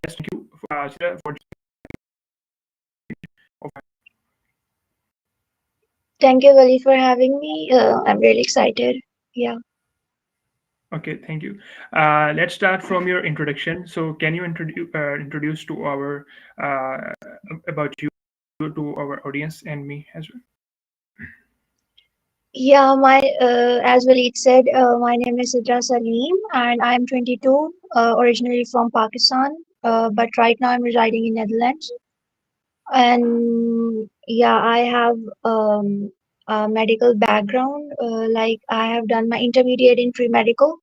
Sila, for of Thank you, Wali, for having me. I'm really excited. Yeah. Okay, thank you. Let's start from your introduction. So, can you introduce to our about you to our audience and me as well? Yeah, as Waleed said, my name is Sidra Salim and I'm 22, originally from Pakistan, but right now I'm residing in Netherlands. And yeah, I have a medical background. Like I have done my intermediate in pre-medical.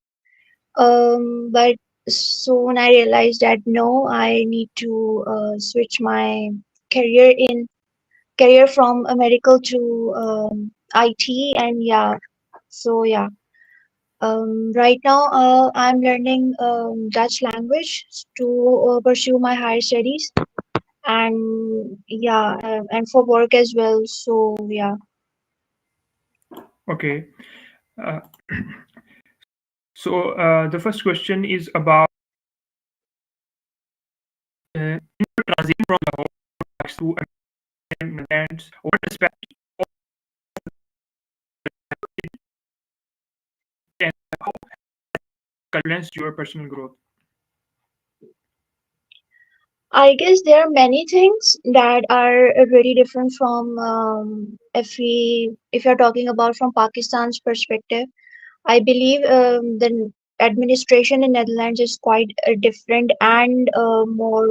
But soon I realized that no, I need to switch my career in career from a medical to IT. And yeah, so yeah. Right now, I'm learning Dutch language to pursue my higher studies, and yeah, and for work as well. So yeah. Okay. Uh, so, the first question is about transition from Lahore to Netherlands. What aspect and how influenced your personal growth? I guess there are many things that are very different from if you're talking about from Pakistan's perspective. I believe the administration in Netherlands is quite different and more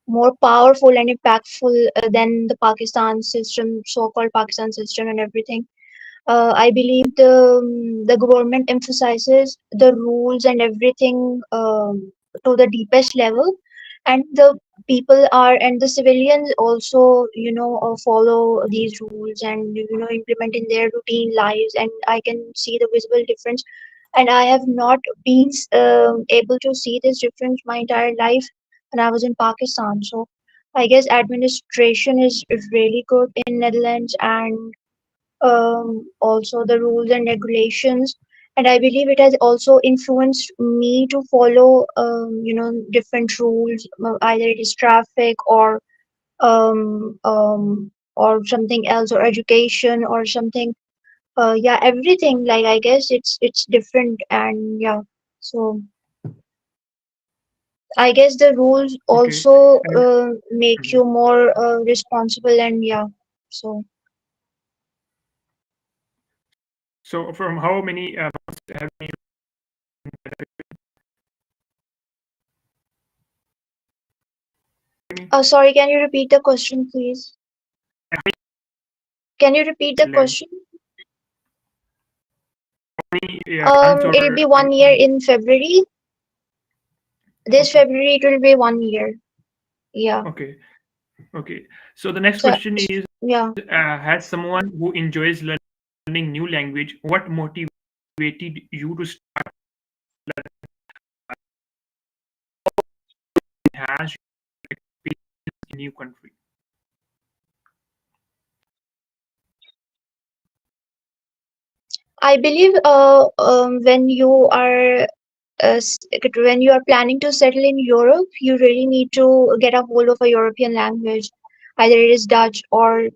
more powerful and impactful than the Pakistan system, so-called Pakistan system and everything. I believe the government emphasizes the rules and everything to the deepest level, and the people are and the civilians also follow these rules and implement in their routine lives, and I can see the visible difference. And I have not been able to see this difference my entire life when I was in Pakistan. So I guess administration is really good in Netherlands, and also the rules and regulations. And I believe it has also influenced me to follow, different rules, either it is traffic or something else, or education or something. Yeah, everything. Like I guess it's different, and yeah. So I guess the rules Okay. also And make mhm. you more responsible, and yeah. So. So, from how many months have you? Sorry, can you repeat the question, please? Can you repeat the Netherlands? question? How many months It'll be or 1 year in February. This okay, February it will be 1 year. Yeah. okay, okay. So the next So question is: yeah. has someone who enjoys learning new language, what motivated you to start has experience in new country? I believe when you are planning to settle in Europe, you really need to get a hold of a European language, either it is Dutch or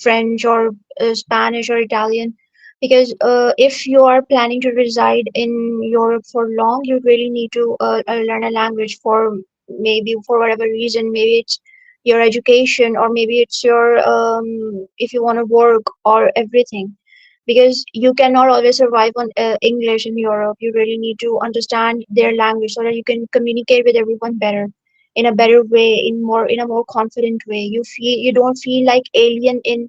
French or Spanish or Italian, because if you are planning to reside in Europe for long, you really need to learn a language for maybe for whatever reason. Maybe it's your education, or maybe it's your if you want to work or everything. Because you cannot always survive on English in Europe. You really need to understand their language so that you can communicate with everyone better, in a better way, in a more confident way. You don't feel like alien in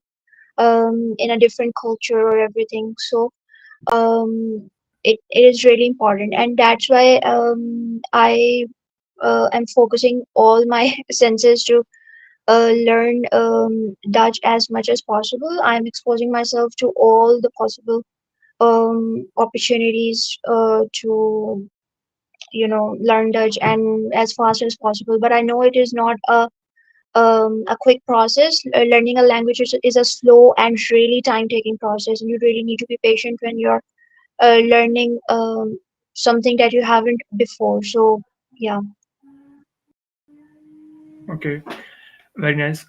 a different culture or everything. So it is really important, and that's why I am focusing all my senses to learn Dutch as much as possible. I'm exposing myself to all the possible opportunities to learn Dutch and as fast as possible. But I know it is not a quick process. Learning a language is a slow and really time-taking process, and you really need to be patient when you're learning something that you haven't before. So Yeah. Okay, very nice.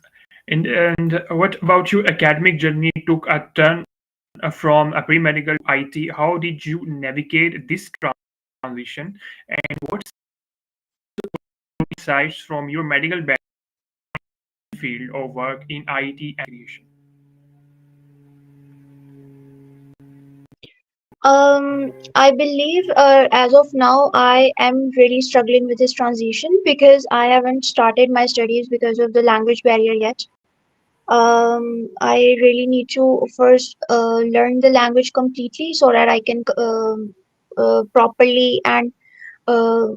And what about your academic journey took a turn from a pre-medical to IT? How did you navigate this transition? And what's insights from your medical field of work in IT and creation? I believe as of now, I am really struggling with this transition because I haven't started my studies because of the language barrier yet. I really need to first learn the language completely so that I can properly and uh,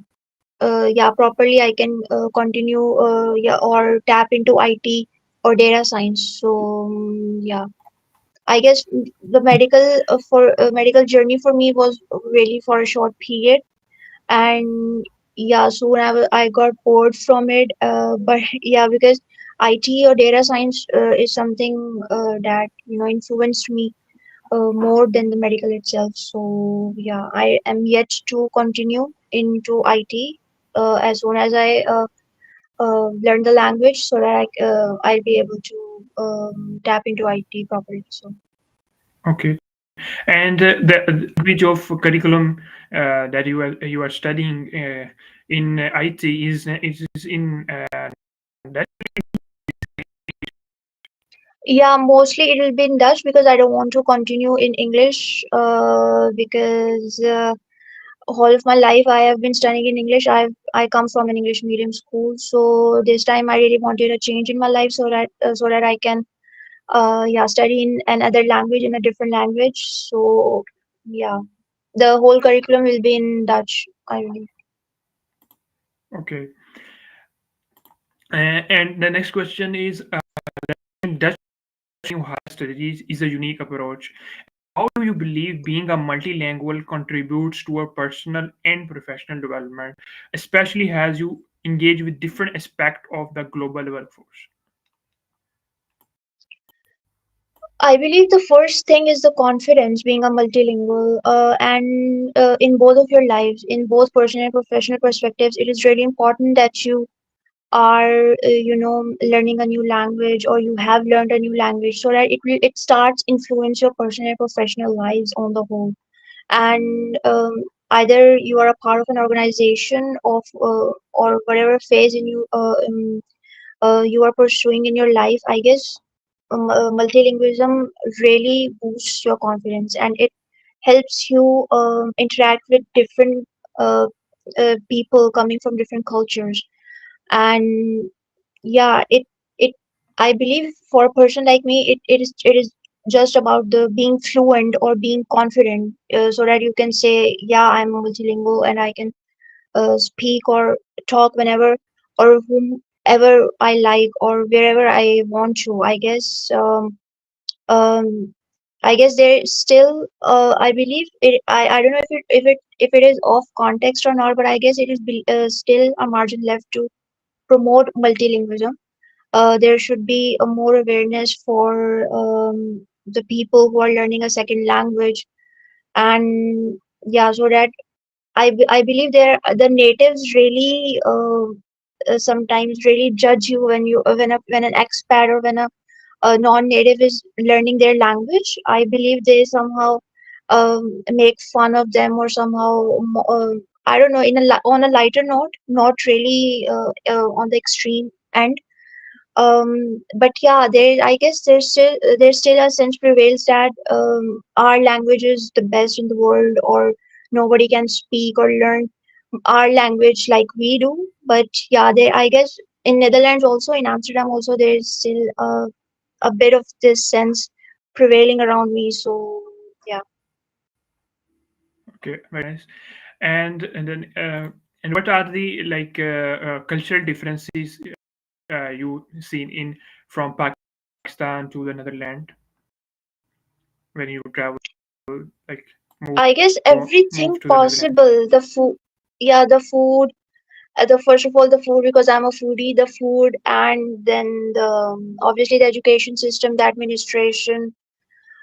yeah, properly I can continue yeah, or tap into IT or data science. So yeah, I guess the medical journey for me was really for a short period, and yeah, soon I got bored from it. But yeah, because IT or data science is something that influenced me more than the medical itself. So yeah, I am yet to continue into IT as soon as I learn the language so that I'll be able to tap into IT properly. So. Okay, and the language of curriculum that you are studying in IT is in that. Yeah, mostly it will be in Dutch because I don't want to continue in English because whole of my life I have been studying in English. I come from an English medium school, so this time I really wanted a change in my life so that I can yeah, study in another language, in a different language. So yeah, the whole curriculum will be in Dutch, I believe. Okay, and the next question is Dutch new higher studies is a unique approach. How do you believe being a multilingual contributes to our personal and professional development, especially as you engage with different aspects of the global workforce? I believe the first thing is the confidence being a multilingual, and in both of your lives, in both personal and professional perspectives, it is really important that you are, learning a new language or you have learned a new language so that it starts influence your personal and professional lives on the whole. And either you are a part of an organization of or whatever phase you are pursuing in your life, I guess multilingualism really boosts your confidence and it helps you interact with different people coming from different cultures. And yeah, it I believe for a person like me, it is just about the being fluent or being confident so that you can say, yeah, I'm multilingual and I can speak or talk whenever or whomever I like or wherever I want to. Um, I guess there is still I believe it. I don't know if it is off context or not, but I guess it is still a margin left to promote multilingualism. There should be a more awareness for the people who are learning a second language, and yeah, so that I believe the natives really sometimes really judge you when when an expat or when a non-native is learning their language. I believe they somehow make fun of them or somehow I don't know, on a lighter note, not really on the extreme end. But yeah, I guess there's still a sense prevails that our language is the best in the world, or nobody can speak or learn our language like we do. But yeah, there I guess in Netherlands also, in Amsterdam also, there's still a bit of this sense prevailing around me. So yeah. Okay, very nice. And then and what are the like cultural differences you seen in from Pakistan to the Netherlands when you travel, like I guess move everything to the Netherlands? possible. The food, yeah, the food. The first of all, the food, because I'm a foodie. The food, and then obviously the education system, the administration,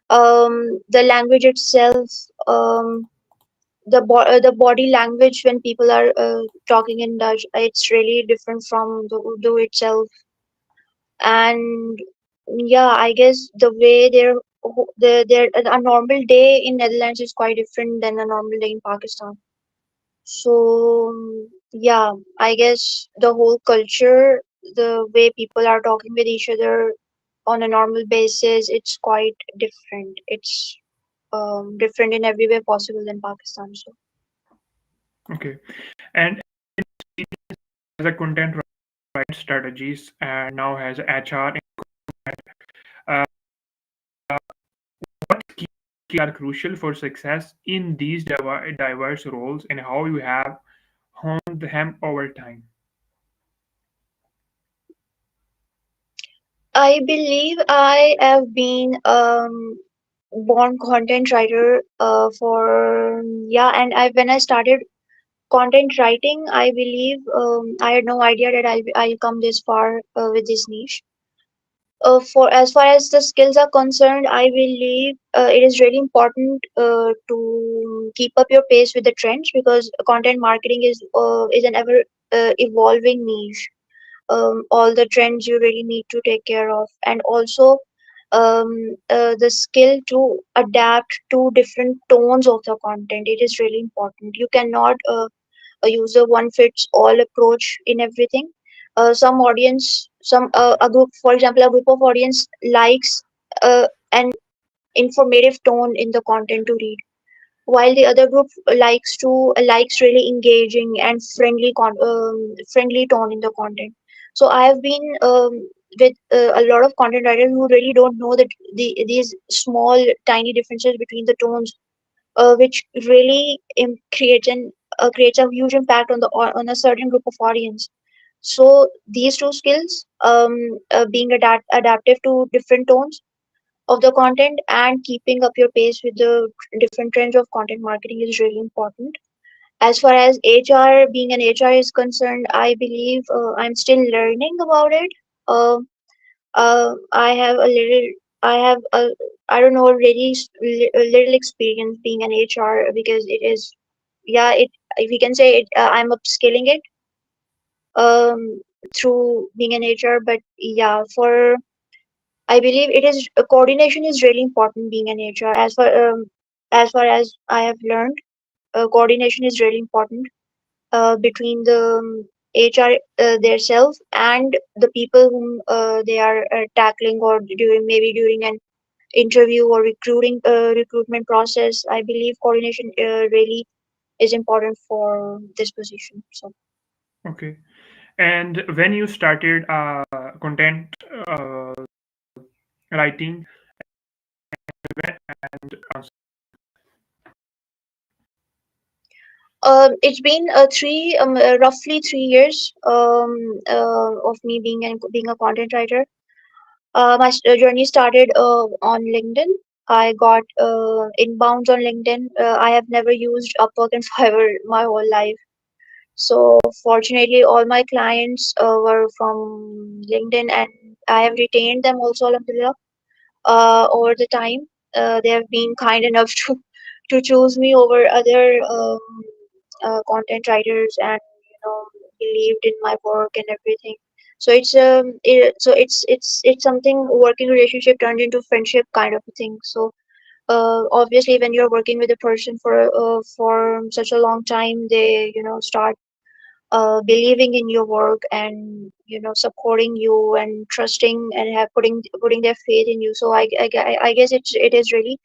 the language itself. the body language when people are talking in Dutch, it's really different from the Urdu itself. And yeah, I guess the way their a normal day in Netherlands is quite different than a normal day in Pakistan. So yeah, I guess the whole culture, the way people are talking with each other on a normal basis, it's quite different. It's different in every way possible than Pakistan. So Okay. And as a content writer strategies and now has HR, uh, what skills are crucial for success in these diverse roles and how you have honed them over time? I believe I have been born content writer for yeah, and I when I started content writing, I believe I had no idea that I'll come this far with this niche. For as far as the skills are concerned, I believe it is really important to keep up your pace with the trends because content marketing is an ever evolving niche. All the trends you really need to take care of, and also the skill to adapt to different tones of the content. It is really important. You cannot use a one fits all approach in everything. Some audience, a group, for example, a group of audience likes an informative tone in the content to read, while the other group likes really engaging and friendly tone in the content. So I have been with a lot of content writers who really don't know that these small tiny differences between the tones, which really creates a huge impact on on a certain group of audience. So these two skills, being adaptive to different tones of the content and keeping up your pace with the different trends of content marketing is really important. As far as HR, being an HR is concerned, I believe I'm still learning about it. Uh, I have a little, I have a, I don't know, a little experience being an HR because it is, yeah, it, if we can say it, I'm upskilling it through being an HR. But yeah, for I believe it is coordination is really important being an HR. As far as I have learned, coordination is really important between the HR themselves and the people whom they are tackling, or during an interview or recruitment process. I believe coordination really is important for this position. So. Okay. And when you started content uh, writing and It's been roughly 3 years of me being a content writer. My journey started on LinkedIn. I got inbounds on LinkedIn. I have never used Upwork and Fiverr my whole life. So fortunately, all my clients were from LinkedIn, and I have retained them also, alhamdulillah, over the time. They have been kind enough to choose me over other content writers, and believed in my work and everything. So it's something, working relationship turned into friendship kind of a thing. So obviously when you're working with a person for such a long time, they start believing in your work, and supporting you and trusting, and have putting their faith in you. So I guess it is really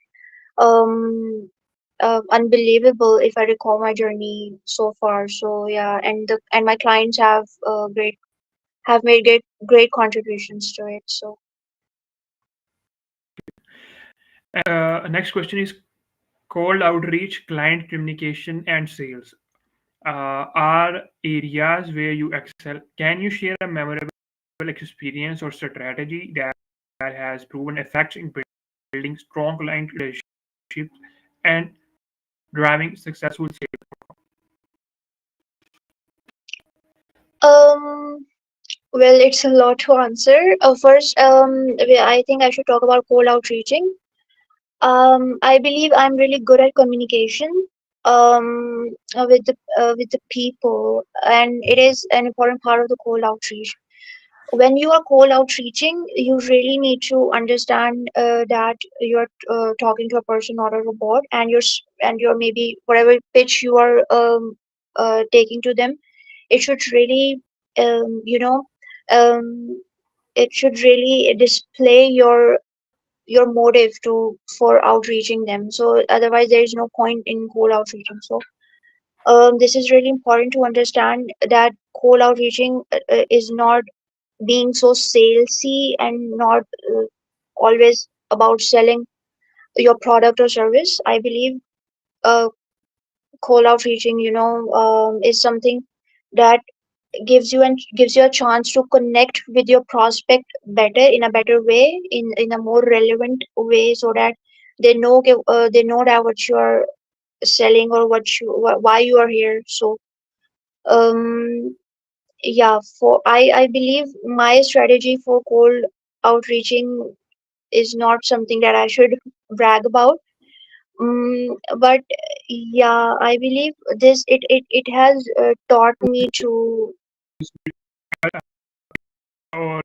unbelievable if I recall my journey so far. So yeah, and my clients have made great contributions to it. So next question is cold outreach, client communication, and sales are areas where you excel. Can you share a memorable experience or strategy that has proven effective in building strong client relationships and driving successful sales? um well, it's a lot to answer. First, I think I should talk about cold outreaching. I believe I'm really good at communication. with the people, and it is an important part of the cold outreach. When you are cold outreaching, you really need to understand that you're talking to a person, not a robot, and you're maybe whatever pitch you are taking to them, it should really um, you know um, it should really display your motive to for outreaching them. So otherwise, there is no point in cold outreaching. So this is really important to understand that cold outreaching is not being so salesy and not always about selling your product or service. I believe uh, cold outreaching, is something that gives you a chance to connect with your prospect better, in a better way, in a more relevant way, so that they know that what you are selling, or why you are here. So um yeah, for I believe my strategy for cold outreaching is not something that I should brag about. But yeah, I believe it has taught me to. Or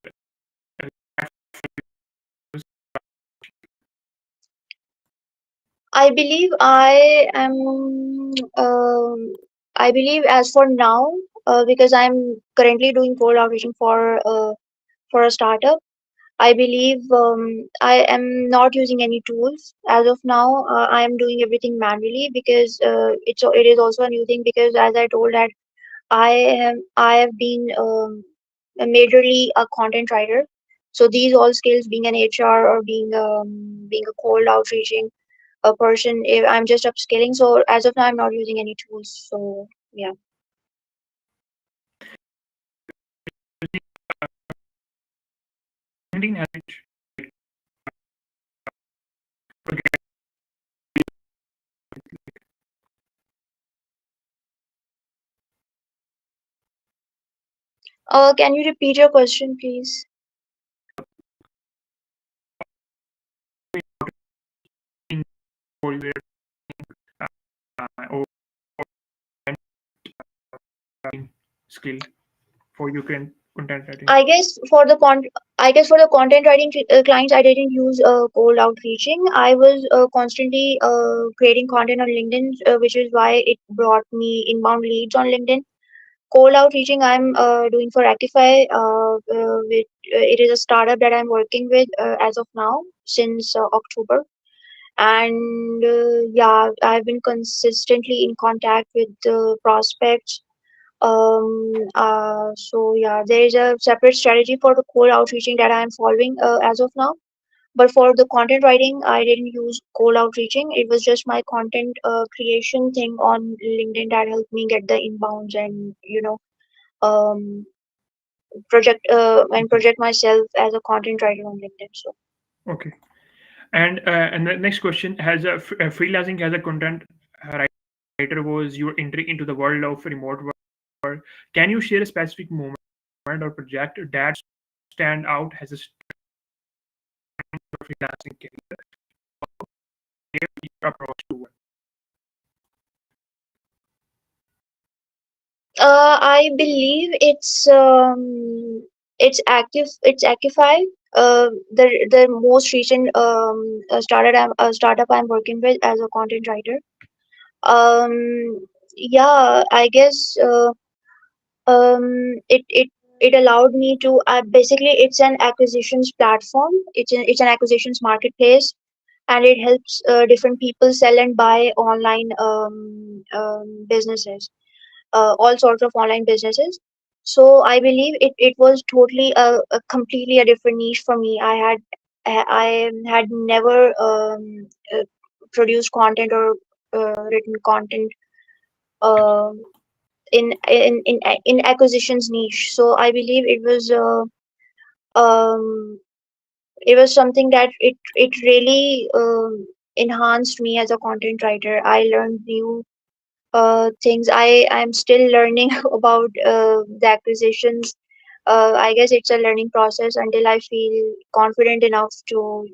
I believe I am. I believe as for now, because I'm currently doing cold outreaching for a startup. I believe I am not using any tools as of now. I am doing everything manually because it is also a new thing, because as I told that I have been majorly a content writer. So these all skills, being an HR or being a cold outreaching a person, I'm just upskilling. So as of now, I'm not using any tools. So yeah. LinkedIn has Can you repeat your question, please? or or skill for your content writing. I guess for the con I guess for the content writing clients, I didn't use cold outreaching. I was constantly creating content on LinkedIn, which is why it brought me inbound leads on LinkedIn. Cold outreaching, I'm doing for Actify. It is a startup that I'm working with as of now since October. And yeah, I've been consistently in contact with the prospects. So yeah, there is a separate strategy for the cold outreaching that I'm following as of now. But for the content writing, I didn't use cold outreaching. It was just my content creation thing on LinkedIn that helped me get the inbounds, and um, project myself as a content writer on LinkedIn. So Okay. And the next question, has freelancing as a content writer was your entry into the world of remote work. Can you share a specific moment or project that stand out as a freelancing career? Your approach to work. I believe it's Actify. The most recent startup I'm working with as a content writer. Yeah, I guess it allowed me to basically, it's an acquisitions platform. It's an acquisitions marketplace, and it helps different people sell and buy online businesses, all sorts of online businesses. So I believe it was totally a completely a different niche for me. I had never produced content or written content um in acquisitions niche. So I believe um, it was something that it really enhanced me as a content writer. I learned new things. I'm still learning about the acquisitions. I guess it's a learning process until I feel confident enough to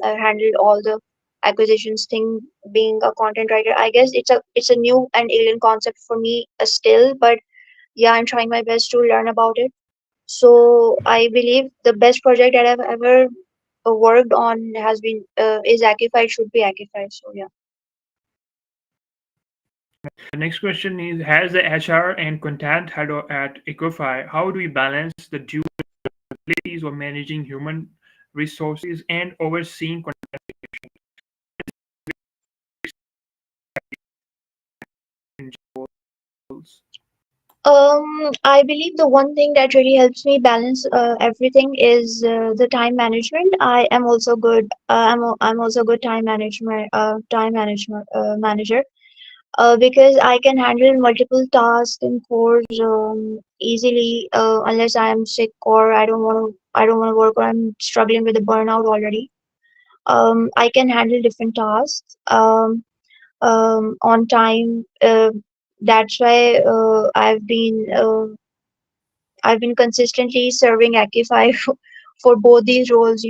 handle all the acquisitions thing, being a content writer. I guess it's a new and alien concept for me still, but yeah, I'm trying my best to learn about it. So I believe the best project that I've ever worked on has been is Akify. It should be Akify. So yeah. The next question is: has the HR and content head at Equify? How do we balance the dual responsibilities of managing human resources and overseeing content creation goals? I believe the one thing that really helps me balance everything is the time management. I am also good. I'm also good time management manager. Because I can handle multiple tasks and chores easily, unless I am sick or I don't want to work or I'm struggling with the burnout already. I can handle different tasks on time. That's why I've been consistently serving Akify for both these roles.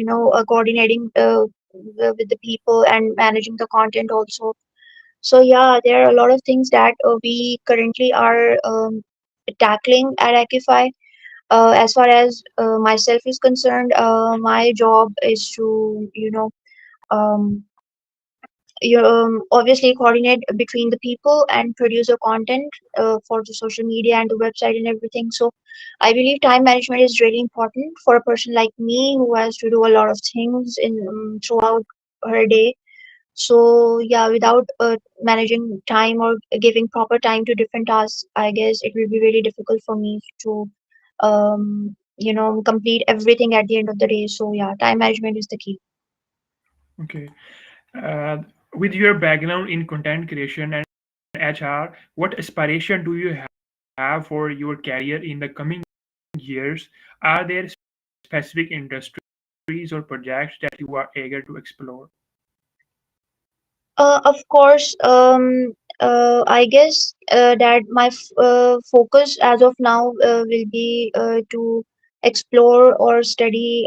Coordinating with the people and managing the content also. So yeah, there are a lot of things that we currently are tackling at Akify. As far as myself is concerned, my job is to um, obviously coordinate between the people and produce the content for the social media and the website and everything. So I believe time management is really important for a person like me who has to do a lot of things in throughout her day. So yeah, without managing time or giving proper time to different tasks, I guess it will be really difficult for me to complete everything at the end of the day. So yeah, time management is the key. Okay. Uh, with your background in content creation and HR, what aspiration do you have for your career in the coming years? Are there specific industries or projects that you are eager to explore? Of course, I guess that my focus as of now will be to explore or study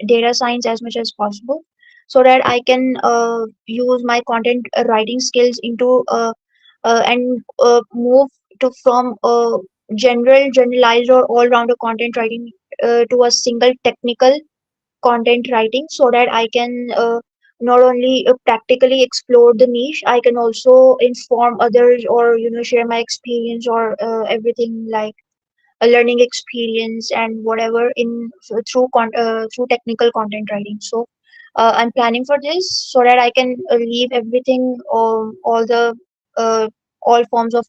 data science as much as possible, so that I can use my content writing skills into and move to from generalized or all-rounder content writing to a single technical content writing, so that I can not only practically explore the niche, I can also inform others or share my experience or everything like a learning experience and whatever through technical content writing. So I'm planning for this so that I can leave everything, uh, all forms of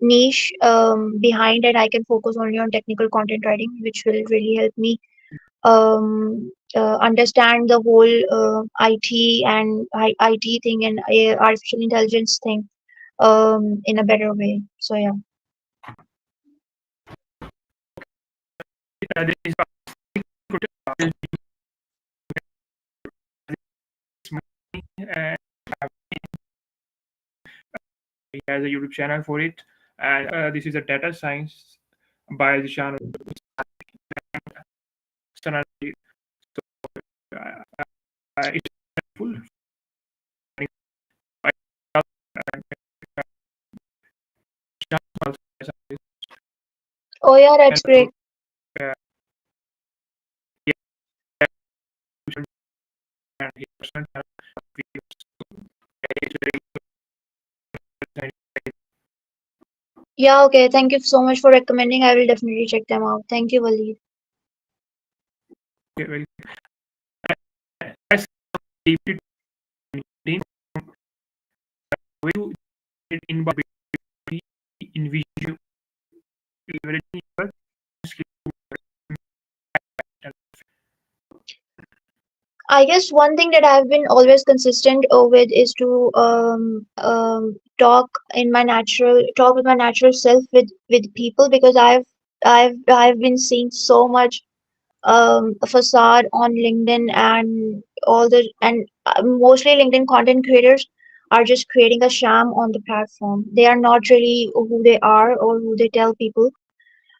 niche behind, and I can focus only on technical content writing, which will really help me understand the whole IT and IT thing and artificial intelligence thing in a better way. So yeah. This is and he has a YouTube channel for it. And this is a data science by the channel. So it's helpful. Oh yeah, that's And also, great. uh, and his personal channel is very Yeah, okay. Thank you so much for recommending. I will definitely check them out. Thank you, Waleed. very. Let's keep it in way to in visual leveraging your skill. I guess one thing that I've been always consistent with is to talk with my natural self with people, because I've been seeing so much facade on LinkedIn and mostly LinkedIn content creators are just creating a sham on the platform. They are not really who they are or who they tell people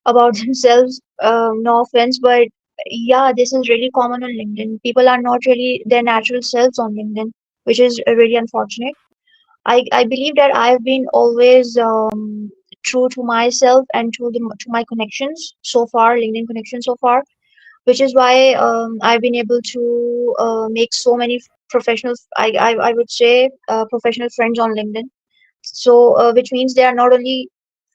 about themselves. No offense, but yeah, this is really common on LinkedIn. People are not really their natural selves on LinkedIn. which is really unfortunate. I believe that I've been always true to myself and to my connections so far, LinkedIn connections so far, which is why I've been able to make so many professional, I would say, professional friends on LinkedIn. So, which means they are not only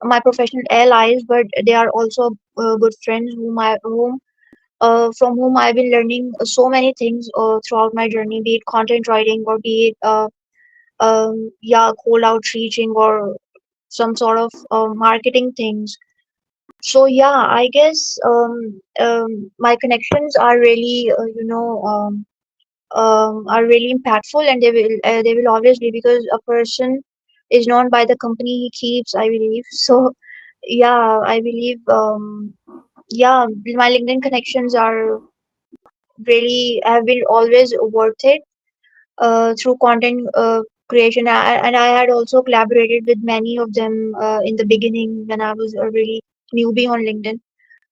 my professional allies, but they are also good friends from whom I've been learning so many things throughout my journey, be it content writing or be it yeah, cold outreaching or some sort of marketing things. So yeah, I guess my connections are really are really impactful, and they will always be, because a person is known by the company he keeps, I believe. So yeah, I believe yeah, my LinkedIn connections are really have been always worth it through content creation. And I had also collaborated with many of them in the beginning when I was a really newbie on LinkedIn.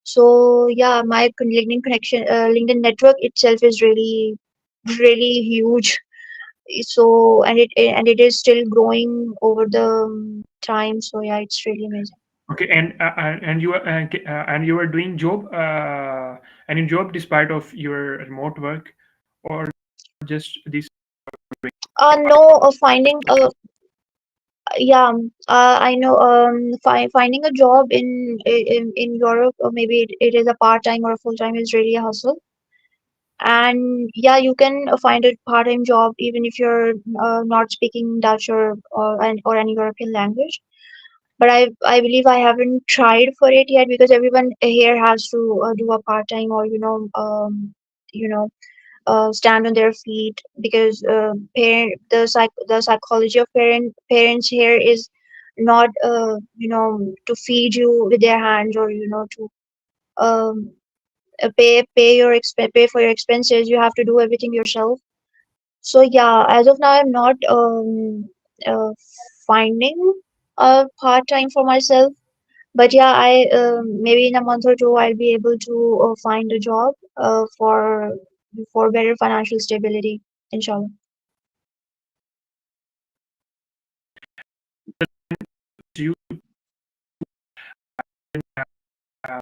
So yeah, my LinkedIn connection, LinkedIn network itself is really, really huge. So and it is still growing over the time. So yeah, it's really amazing. Okay, and you are doing job any job despite of your remote work, or just this No, finding yeah, I know. Finding a job in Europe, or maybe it is a part time or a full time, is really a hustle. And yeah, you can find a part time job even if you're not speaking Dutch or any European language. But I believe I haven't tried for it yet, because everyone here has to do a part time, or you know stand on their feet, because the psychology of parents here is not to feed you with their hands, or to um, pay for your expenses. You have to do everything yourself. So yeah, as of now, I'm not uh, finding a part time for myself. But yeah, I maybe in a month or two I'll be able to find a job for better financial stability, inshallah. you uh,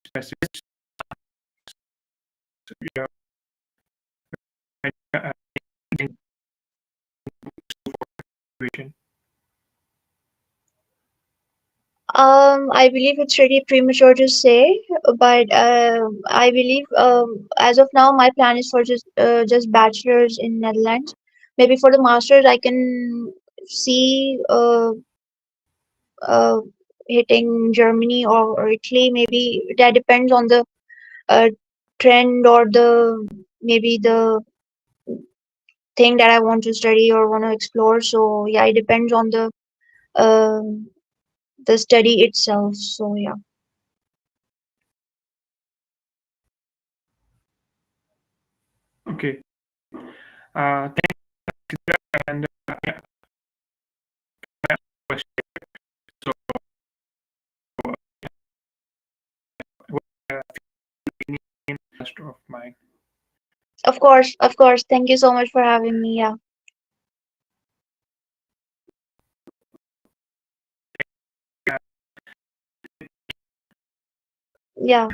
specific uh, uh, situation? I believe it's really premature to say, but I believe as of now my plan is for just bachelor's in Netherlands. Maybe for the master's I can see uh, hitting Germany or Italy. Maybe that depends on the uh, trend, or the maybe the thing that I want to study or want to explore. So yeah, it depends on um the study itself. So yeah. Okay. Thanks, and yeah, question. So, uh, last of mine. Of course, of course. Thank you so much for having me. Yeah. Uh, Yeah.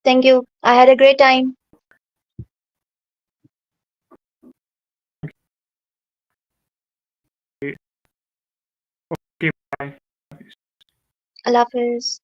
Thank you. I had a great time. okay, okay, bye. Allah Hafiz.